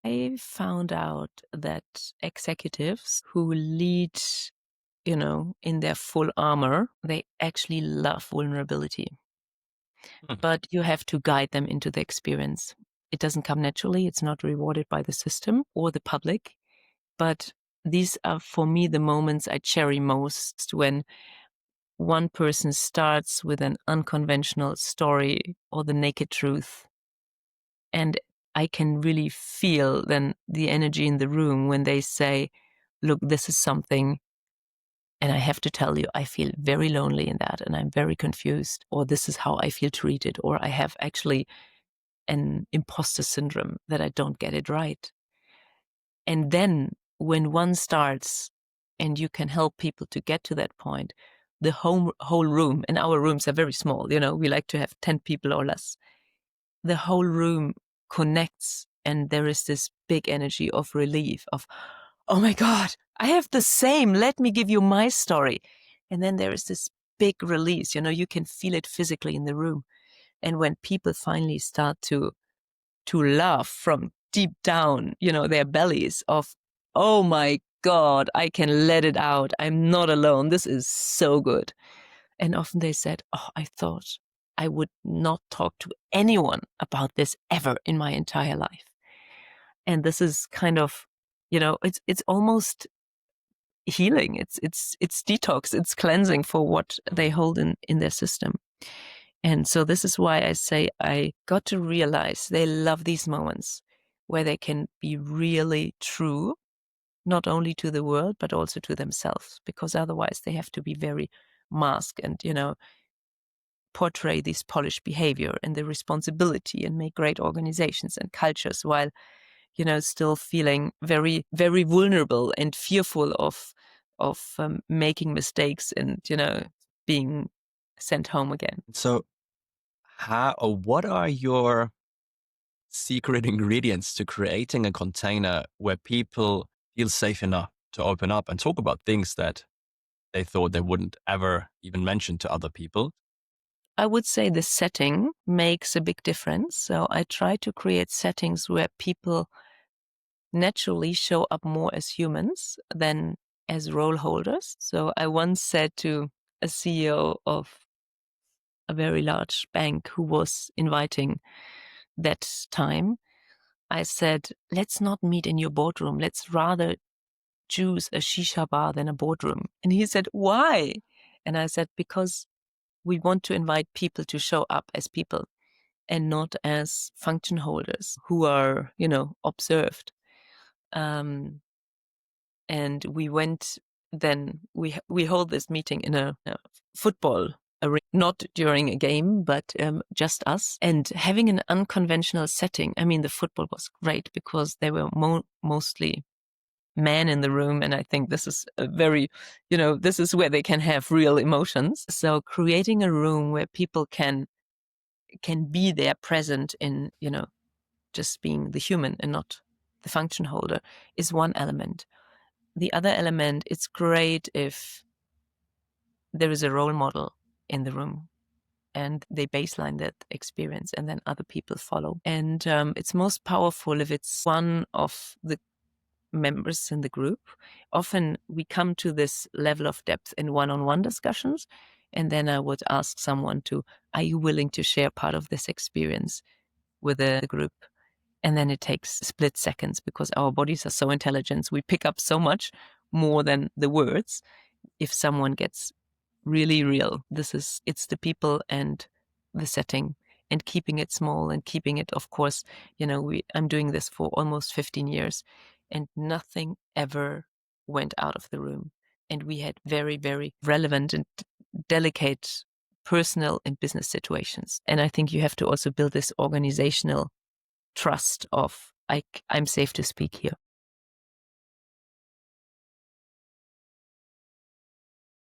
I found out that executives who lead, in their full armor, they actually love vulnerability. Hmm. But you have to guide them into the experience. It doesn't come naturally. It's not rewarded by the system or the public. But these are, for me, the moments I cherish most when one person starts with an unconventional story or the naked truth. And I can really feel then the energy in the room when they say, look, this is something, and I have to tell you, I feel very lonely in that, and I'm very confused, or this is how I feel treated, or I have actually an imposter syndrome that I don't get it right. And then when one starts and you can help people to get to that point, the whole room, and our rooms are very small, we like to have 10 people or less. The whole room connects and there is this big energy of relief of, oh my God, I have the same. Let me give you my story. And then there is this big release, you can feel it physically in the room. And when people finally start to laugh from deep down, their bellies of, oh my God, I can let it out. I'm not alone. This is so good. And often they said, oh, I thought I would not talk to anyone about this ever in my entire life. And this is kind of, it's almost healing. It's detox. It's cleansing for what they hold in their system. And so this is why I say I got to realize they love these moments where they can be really true, not only to the world, but also to themselves, because otherwise they have to be very masked and, portray this polished behavior and the responsibility and make great organizations and cultures while, still feeling very, very vulnerable and fearful of making mistakes and, being sent home again. So, how or what are your secret ingredients to creating a container where people feel safe enough to open up and talk about things that they thought they wouldn't ever even mention to other people? I would say the setting makes a big difference. So I try to create settings where people naturally show up more as humans than as role holders. So I once said to a CEO of a very large bank who was inviting that time, I said, let's not meet in your boardroom. Let's rather choose a shisha bar than a boardroom. And he said, why? And I said, because we want to invite people to show up as people and not as function holders who are, observed. Um, and we went then we hold this meeting in a football arena, not during a game, but just us. And having an unconventional setting, I mean, the football was great because they were mostly men in the room. And I think this is a very, this is where they can have real emotions. So creating a room where people can be there present in, just being the human and not the function holder is one element. The other element, it's great if there is a role model in the room and they baseline that experience and then other people follow. And it's most powerful if it's one of the members in the group. Often we come to this level of depth in one-on-one discussions. And then I would ask someone are you willing to share part of this experience with the group? And then it takes split seconds because our bodies are so intelligent. We pick up so much more than the words. If someone gets really real, it's the people and the setting and keeping it small and keeping it, of course, I'm doing this for almost 15 years and nothing ever went out of the room. And we had very, very relevant and delicate personal and business situations. And I think you have to also build this organizational trust of I'm safe to speak here.